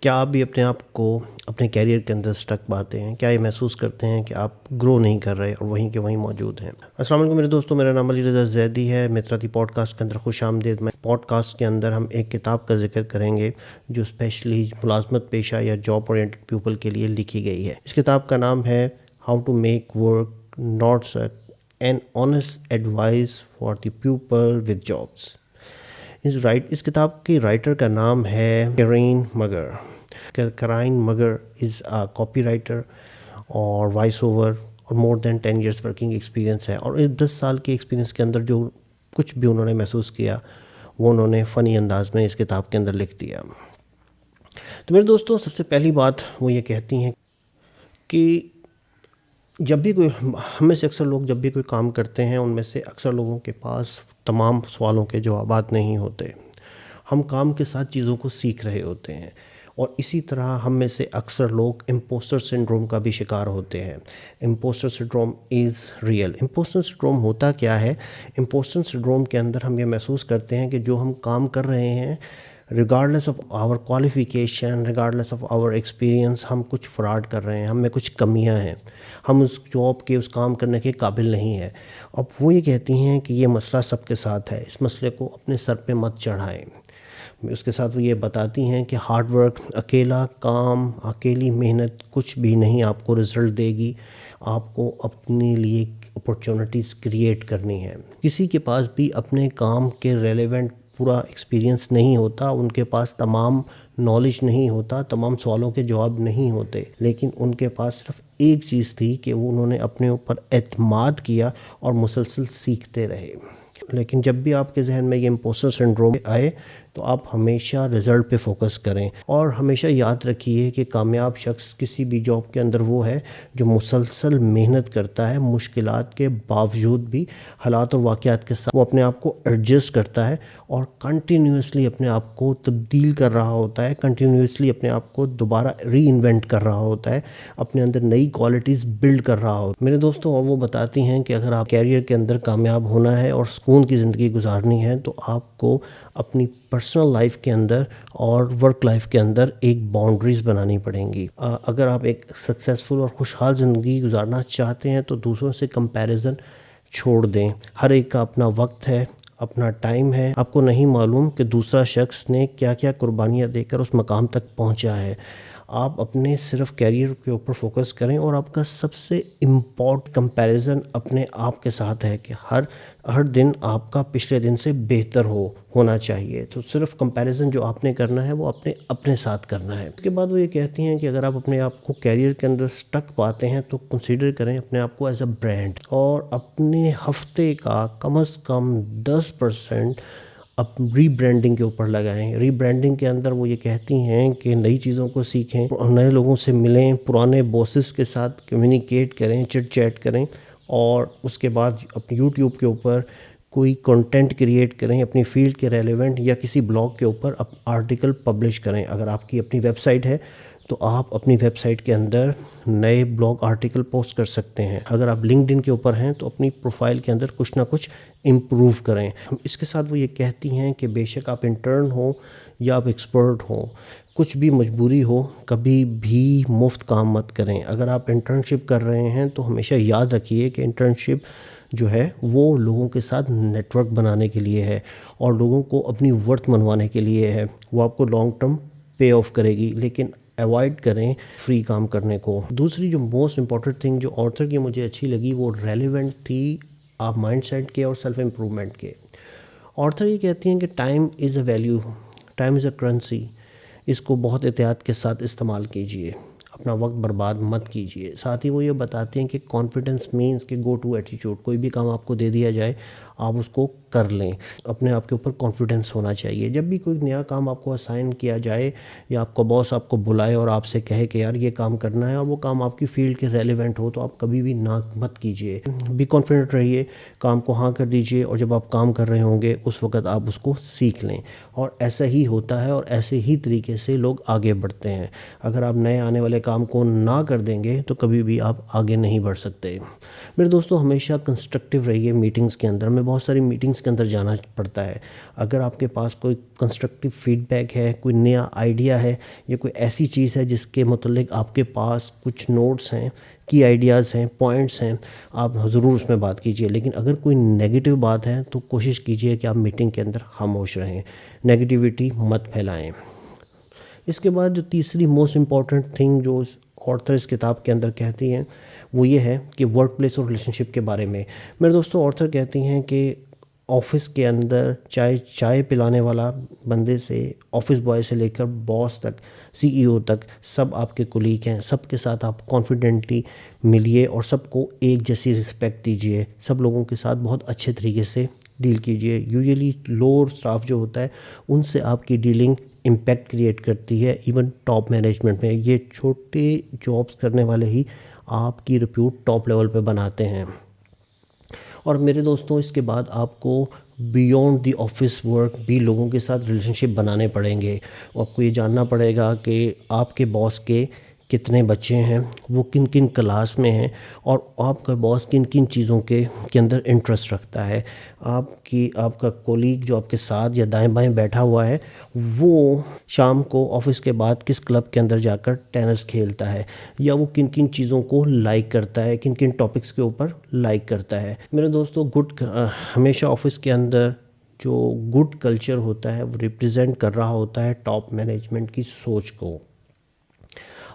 کیا آپ بھی اپنے آپ کو اپنے کیریئر کے اندر اسٹک پاتے ہیں؟ کیا یہ محسوس کرتے ہیں کہ آپ گرو نہیں کر رہے اور وہیں کے وہیں موجود ہیں؟ السلام علیکم میرے دوستوں، میرا نام علی رضا زیدی ہے۔ متراتی پوڈ کاسٹ کے اندر خوش آمدید۔ میں پوڈ کاسٹ کے اندر ہم ایک کتاب کا ذکر کریں گے جو اسپیشلی ملازمت پیشہ یا جاب اورینٹڈ پیپل کے لیے لکھی گئی ہے۔ اس کتاب کا نام ہے how to make work not suck an honest advise for the people with jobs. اس کتاب کی رائٹر کا نام ہے کرائن مگر۔ کرائن مگر از اے کاپی رائٹر اور وائس اوور اور مور دین 10 ایئرس ورکنگ ایکسپیرینس ہے، اور اس 10 سال کے ایکسپیرینس کے اندر جو کچھ بھی انہوں نے محسوس کیا وہ انہوں نے فنی انداز میں اس کتاب کے اندر لکھ دیا۔ تو میرے دوستوں، سب سے پہلی بات وہ یہ کہتی ہیں کہ جب بھی ہم میں سے اکثر لوگ جب بھی کوئی کام کرتے ہیں، ان میں سے اکثر لوگوں کے پاس تمام سوالوں کے جوابات نہیں ہوتے۔ ہم کام کے ساتھ چیزوں کو سیکھ رہے ہوتے ہیں، اور اسی طرح ہم میں سے اکثر لوگ امپوسٹر سنڈروم کا بھی شکار ہوتے ہیں۔ Impostor syndrome is real. Impostor syndrome ہوتا کیا ہے؟ امپوسٹر سنڈروم کے اندر ہم یہ محسوس کرتے ہیں کہ جو ہم کام کر رہے ہیں، regardless of our qualification, regardless of our experience, ہم کچھ فراڈ کر رہے ہیں، ہم میں کچھ کمیاں ہیں، ہم اس جاب کے اس کام کرنے کے قابل نہیں ہیں۔ اب وہ یہ کہتی ہیں کہ یہ مسئلہ سب کے ساتھ ہے، اس مسئلے کو اپنے سر پہ مت چڑھائیں۔ اس کے ساتھ وہ یہ بتاتی ہیں کہ ہارڈ ورک، اکیلا کام، اکیلی محنت کچھ بھی نہیں آپ کو رزلٹ دے گی۔ آپ کو اپنے لیے اپرچونٹیز کریٹ کرنی ہے۔ کسی کے پاس بھی اپنے کام کے ریلیونٹ پورا ایکسپیرینس نہیں ہوتا، ان کے پاس تمام نالج نہیں ہوتا، تمام سوالوں کے جواب نہیں ہوتے، لیکن ان کے پاس صرف ایک چیز تھی کہ انہوں نے اپنے اوپر اعتماد کیا اور مسلسل سیکھتے رہے۔ لیکن جب بھی آپ کے ذہن میں یہ امپوسٹر سنڈروم آئے تو آپ ہمیشہ رزلٹ پہ فوکس کریں، اور ہمیشہ یاد رکھیے کہ کامیاب شخص کسی بھی جاب کے اندر وہ ہے جو مسلسل محنت کرتا ہے، مشکلات کے باوجود بھی حالات اور واقعات کے ساتھ وہ اپنے آپ کو ایڈجسٹ کرتا ہے اور کنٹینیوسلی اپنے آپ کو تبدیل کر رہا ہوتا ہے، کنٹینیوسلی اپنے آپ کو دوبارہ ری انوینٹ کر رہا ہوتا ہے، اپنے اندر نئی کوالٹیز بلڈ کر رہا ہوتا ہے۔ میرے دوستوں، اور وہ بتاتی ہیں کہ اگر آپ کیریئر کے اندر کامیاب ہونا ہے اور سکون کی زندگی گزارنی ہے تو آپ کو اپنی پرسنل لائف کے اندر اور ورک لائف کے اندر ایک باؤنڈریز بنانی پڑیں گی۔ اگر آپ ایک سکسیزفل اور خوشحال زندگی گزارنا چاہتے ہیں تو دوسروں سے کمپیریزن چھوڑ دیں۔ ہر ایک کا اپنا وقت ہے، اپنا ٹائم ہے۔ آپ کو نہیں معلوم کہ دوسرا شخص نے کیا کیا قربانیاں دے کر اس مقام تک پہنچا ہے۔ آپ اپنے صرف کیریئر کے اوپر فوکس کریں، اور آپ کا سب سے امپورٹنٹ کمپیریزن اپنے آپ کے ساتھ ہے کہ ہر دن آپ کا پچھلے دن سے بہتر ہونا چاہیے۔ تو صرف کمپیریزن جو آپ نے کرنا ہے وہ اپنے ساتھ کرنا ہے۔ اس کے بعد وہ یہ کہتی ہیں کہ اگر آپ اپنے آپ کو کیریئر کے اندر سٹک پاتے ہیں تو کنسیڈر کریں اپنے آپ کو ایز اے برانڈ، اور اپنے ہفتے کا کم از کم 10% اب ری برانڈنگ کے اوپر لگائیں۔ ری برانڈنگ کے اندر وہ یہ کہتی ہیں کہ نئی چیزوں کو سیکھیں، نئے لوگوں سے ملیں، پرانے باسز کے ساتھ کمیونیکیٹ کریں، چٹ چیٹ کریں، اور اس کے بعد اپنے یوٹیوب کے اوپر کوئی کنٹینٹ کریٹ کریں اپنی فیلڈ کے ریلیونٹ، یا کسی بلاگ کے اوپر آرٹیکل پبلش کریں۔ اگر آپ کی اپنی ویب سائٹ ہے تو آپ اپنی ویب سائٹ کے اندر نئے بلاگ آرٹیکل پوسٹ کر سکتے ہیں۔ اگر آپ لنکڈ ان کے اوپر ہیں تو اپنی پروفائل کے اندر کچھ نہ کچھ امپروو کریں۔ اس کے ساتھ وہ یہ کہتی ہیں کہ بے شک آپ انٹرن ہوں یا آپ ایکسپرٹ ہوں، کچھ بھی مجبوری ہو، کبھی بھی مفت کام مت کریں۔ اگر آپ انٹرنشپ کر رہے ہیں تو ہمیشہ یاد رکھیے کہ انٹرنشپ جو ہے وہ لوگوں کے ساتھ نیٹ ورک بنانے کے لیے ہے، اور لوگوں کو اپنی ورتھ منوانے کے لیے ہے۔ وہ آپ کو لانگ ٹرم پے آف کرے گی، لیکن ایوائڈ کریں فری کام کرنے کو۔ دوسری جو موسٹ امپورٹنٹ تھنگ جو آتھر کی مجھے اچھی لگی وہ ریلیونٹ تھی آپ مائنڈ سیٹ کے اور سیلف امپرومنٹ کے۔ آتھر یہ کہتی ہیں کہ time is a value, time is a currency, اس کو بہت احتیاط کے ساتھ استعمال کیجیے، اپنا وقت برباد مت کیجیے۔ ساتھ ہی وہ یہ بتاتے ہیں کہ کانفیڈنس مینس کہ گو ٹو ایٹیٹیوڈ، کوئی بھی کام آپ کو دے دیا جائے آپ اس کو کر لیں، اپنے آپ کے اوپر کانفیڈنس ہونا چاہیے۔ جب بھی کوئی نیا کام آپ کو اسائن کیا جائے، یا آپ کا باس آپ کو بلائے اور آپ سے کہے کہ یار یہ کام کرنا ہے، اور وہ کام آپ کی فیلڈ کے ریلیونٹ ہو، تو آپ کبھی بھی نہ مت کیجیے، بھی کانفیڈنٹ رہیے، کام کو ہاں کر دیجیے، اور جب آپ کام کر رہے ہوں گے اس وقت آپ اس کو سیکھ لیں۔ اور ایسا ہی ہوتا ہے، اور ایسے ہی طریقے سے لوگ آگے بڑھتے ہیں۔ اگر آپ نئے آنے والے کام کو نہ کر دیں گے تو کبھی بھی آپ آگے نہیں بڑھ سکتے۔ میرے دوستوں، ہمیشہ کنسٹرکٹیو رہیے میٹنگز کے اندر۔ میں بہت ساری میٹنگز کے اندر جانا پڑتا ہے. اگر آپ کے پاس کوئی کنسٹرکٹیو فیڈ بیک ہے, کوئی نیا آئیڈیا ہے, یا کوئی ایسی چیز ہے جس کے متعلق آپ کے پاس کچھ نوٹس ہیں, کی آئیڈیاز ہیں, پوائنٹس ہیں, آپ ضرور اس میں بات کیجیے. لیکن اگر کوئی نیگیٹو بات ہے تو کوشش کیجیے کہ آپ میٹنگ کے اندر خاموش رہیں, نیگیٹیوٹی مت پھیلائیں. اس کے بعد جو تیسری موسٹ امپورٹنٹ تھنگ جو آتھر اس کتاب کے اندر کہتی ہیں وہ یہ ہے کہ ورک پلیس اور ریلیشن شپ کے بارے میں. میرے دوستوں, آتھر کہتی ہیں کہ آفس کے اندر چائے پلانے والا بندے سے, آفس بوائے سے لے کر باس تک, سی ای او تک, سب آپ کے کولیگ ہیں. سب کے ساتھ آپ کانفیڈنٹلی ملیے اور سب کو ایک جیسی رسپیکٹ دیجیے. سب لوگوں کے ساتھ بہت اچھے طریقے سے ڈیل کیجیے. یوزلی لوور اسٹاف جو ہوتا ہے ان سے آپ کی ڈیلنگ امپیکٹ کریٹ کرتی ہے. ایون ٹاپ مینجمنٹ میں یہ چھوٹے جابس کرنے والے ہی آپ کی ریپیوٹ ٹاپ لیول پہ بناتے ہیں. اور میرے دوستوں, اس کے بعد آپ کو بیونڈ دی آفس ورک بھی لوگوں کے ساتھ ریلیشن شپ بنانے پڑیں گے. آپ کو یہ جاننا پڑے گا کہ آپ کے باس کے کتنے بچے ہیں, وہ کن کن کلاس میں ہیں, اور آپ کا باس کن کن چیزوں کے اندر انٹرسٹ رکھتا ہے. آپ کا کولیگ جو آپ کے ساتھ یا دائیں بائیں بیٹھا ہوا ہے وہ شام کو آفس کے بعد کس کلب کے اندر جا کر ٹینس کھیلتا ہے, یا وہ کن کن چیزوں کو لائک کرتا ہے, کن کن ٹاپکس کے اوپر لائک کرتا ہے. میرے دوستو, ہمیشہ آفس کے اندر جو گڈ کلچر ہوتا ہے وہ ریپرزینٹ کر رہا ہوتا ہے ٹاپ مینجمنٹ کی سوچ کو.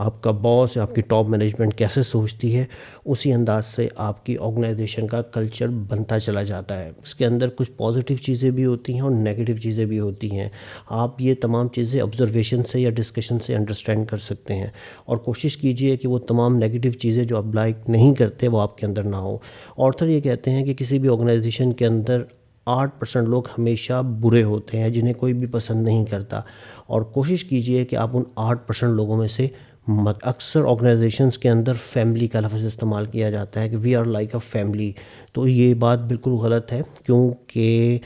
آپ کا باس یا آپ کی ٹاپ مینجمنٹ کیسے سوچتی ہے اسی انداز سے آپ کی آرگنائزیشن کا کلچر بنتا چلا جاتا ہے. اس کے اندر کچھ پازیٹیو چیزیں بھی ہوتی ہیں اور نیگیٹیو چیزیں بھی ہوتی ہیں. آپ یہ تمام چیزیں آبزرویشن سے یا ڈسکشن سے انڈرسٹینڈ کر سکتے ہیں, اور کوشش کیجئے کہ وہ تمام نیگیٹیو چیزیں جو آپ لائک نہیں کرتے وہ آپ کے اندر نہ ہو. آتھر یہ کہتے ہیں کہ کسی بھی آرگنائزیشن کے اندر 8% لوگ ہمیشہ برے ہوتے ہیں جنہیں کوئی بھی پسند نہیں کرتا, اور کوشش کیجئے کہ آپ ان 8% لوگوں میں سے اکثر آرگنائزیشنز کے اندر فیملی کا لفظ استعمال کیا جاتا ہے کہ we are like a family. تو یہ بات بالکل غلط ہے, کیونکہ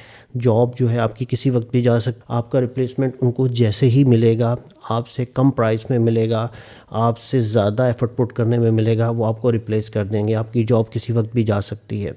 جاب جو ہے آپ کی کسی وقت بھی جا سکتی. آپ کا ریپلیسمنٹ ان کو جیسے ہی ملے گا, آپ سے کم پرائس میں ملے گا, آپ سے زیادہ ایفرٹ پٹ کرنے میں ملے گا, وہ آپ کو ریپلیس کر دیں گے. آپ کی جاب کسی وقت بھی جا سکتی ہے.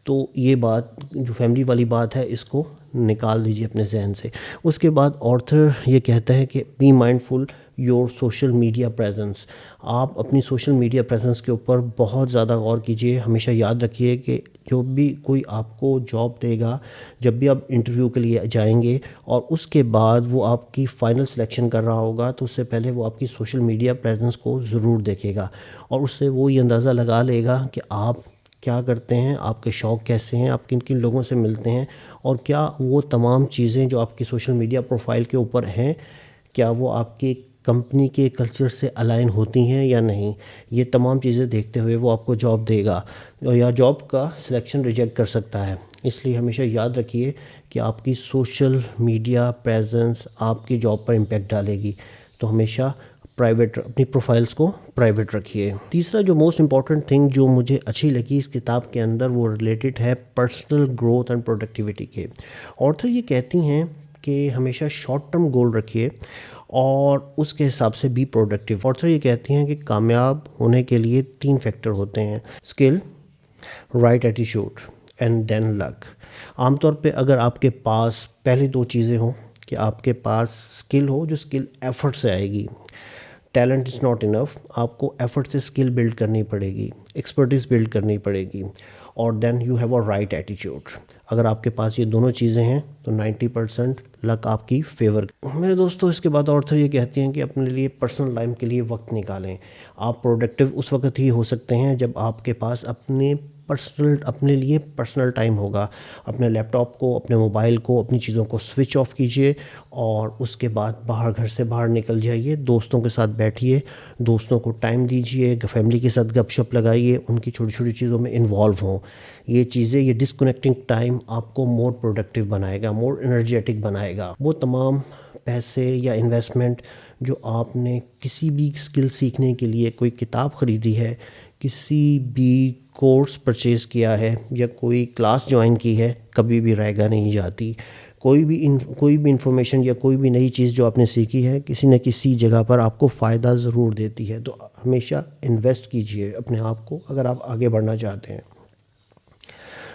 تو یہ بات جو فیملی والی بات ہے اس کو نکال دیجیے اپنے ذہن سے. اس کے بعد آتھر یہ کہتا ہے کہ be mindful your social media presence. آپ اپنی سوشل میڈیا پریزنس کے اوپر بہت زیادہ غور کیجیے. ہمیشہ یاد رکھیے کہ جو بھی کوئی آپ کو جاب دے گا, جب بھی آپ انٹرویو کے لیے جائیں گے اور اس کے بعد وہ آپ کی فائنل سلیکشن کر رہا ہوگا, تو اس سے پہلے وہ آپ کی سوشل میڈیا پریزنس کو ضرور دیکھے گا, اور اس سے وہ یہ اندازہ لگا لے گا کہ آپ کیا کرتے ہیں, آپ کے شوق کیسے ہیں, آپ کن کن لوگوں سے ملتے ہیں, اور کیا وہ تمام چیزیں جو آپ کی سوشل میڈیا پروفائل کے اوپر ہیں کیا وہ آپ کی کمپنی کے کلچر سے الائن ہوتی ہیں یا نہیں. یہ تمام چیزیں دیکھتے ہوئے وہ آپ کو جاب دے گا, یا جاب کا سلیکشن ریجیکٹ کر سکتا ہے. اس لیے ہمیشہ یاد رکھیے کہ آپ کی سوشل میڈیا پریزنس آپ کی جاب پر امپیکٹ ڈالے گی. تو ہمیشہ اپنی پروفائلز کو پرائیویٹ رکھیے. تیسرا جو موسٹ امپورٹنٹ تھنگ جو مجھے اچھی لگی اس کتاب کے اندر وہ ریلیٹڈ ہے پرسنل گروتھ اینڈ پروڈکٹیوٹی کے. آتھر یہ کہتی ہیں کہ ہمیشہ شارٹ ٹرم گول رکھیے اور اس کے حساب سے بھی پروڈکٹیو. آتھر یہ کہتی ہیں کہ کامیاب ہونے کے لیے 3 فیکٹر ہوتے ہیں: skill, right attitude and then luck. عام طور پہ اگر آپ کے پاس پہلی 2 چیزیں ہوں کہ آپ کے پاس اسکل ہو, جو اسکل ایفرٹ سے آئے گی, ٹیلنٹ از ناٹ انف, آپ کو ایفرٹ سے اسکل بلڈ کرنی پڑے گی, ایکسپرٹیز بلڈ کرنی پڑے گی, اور then you have a right attitude. اگر آپ کے پاس یہ دونوں چیزیں ہیں تو 90% لک آپ کی فیور. میرے دوستو, اس کے بعد آتھر یہ کہتے ہیں کہ اپنے لیے پرسنل لائف کے لیے وقت نکالیں. آپ پروڈکٹیو اس وقت ہی ہو سکتے ہیں جب آپ کے پاس اپنے لیے پرسنل ٹائم ہوگا. اپنے لیپ ٹاپ کو, اپنے موبائل کو, اپنی چیزوں کو سوئچ آف کیجئے, اور اس کے بعد گھر سے باہر نکل جائیے, دوستوں کے ساتھ بیٹھیے, دوستوں کو ٹائم دیجئے, فیملی کے ساتھ گپ شپ لگائیے, ان کی چھوٹی چھوٹی چیزوں میں انوالو ہوں. یہ چیزیں, یہ ڈسکنیکٹنگ ٹائم آپ کو مور پروڈکٹیو بنائے گا, مور انرجیٹک بنائے گا. وہ تمام پیسے یا انویسٹمنٹ جو آپ نے کسی بھی اسکل سیکھنے کے لیے کوئی کتاب خریدی ہے, کسی بھی کورس پرچیز کیا ہے, یا کوئی کلاس جوائن کی ہے, کبھی بھی رائے گاہ نہیں جاتی. کوئی بھی انفارمیشن یا کوئی بھی نئی چیز جو آپ نے سیکھی ہے کسی نہ کسی جگہ پر آپ کو فائدہ ضرور دیتی ہے. تو ہمیشہ انویسٹ کیجئے اپنے آپ کو اگر آپ آگے بڑھنا چاہتے ہیں.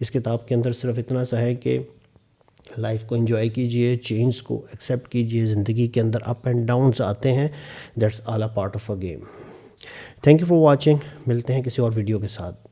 اس کتاب کے اندر صرف اتنا سا ہے کہ لائف کو انجوائے کیجئے، چینج کو ایکسیپٹ کیجئے. زندگی کے اندر اپ اینڈ ڈاؤنز آتے ہیں، that's all a part of a game. Thank you for watching. ملتے ہیں کسی اور ویڈیو کے ساتھ.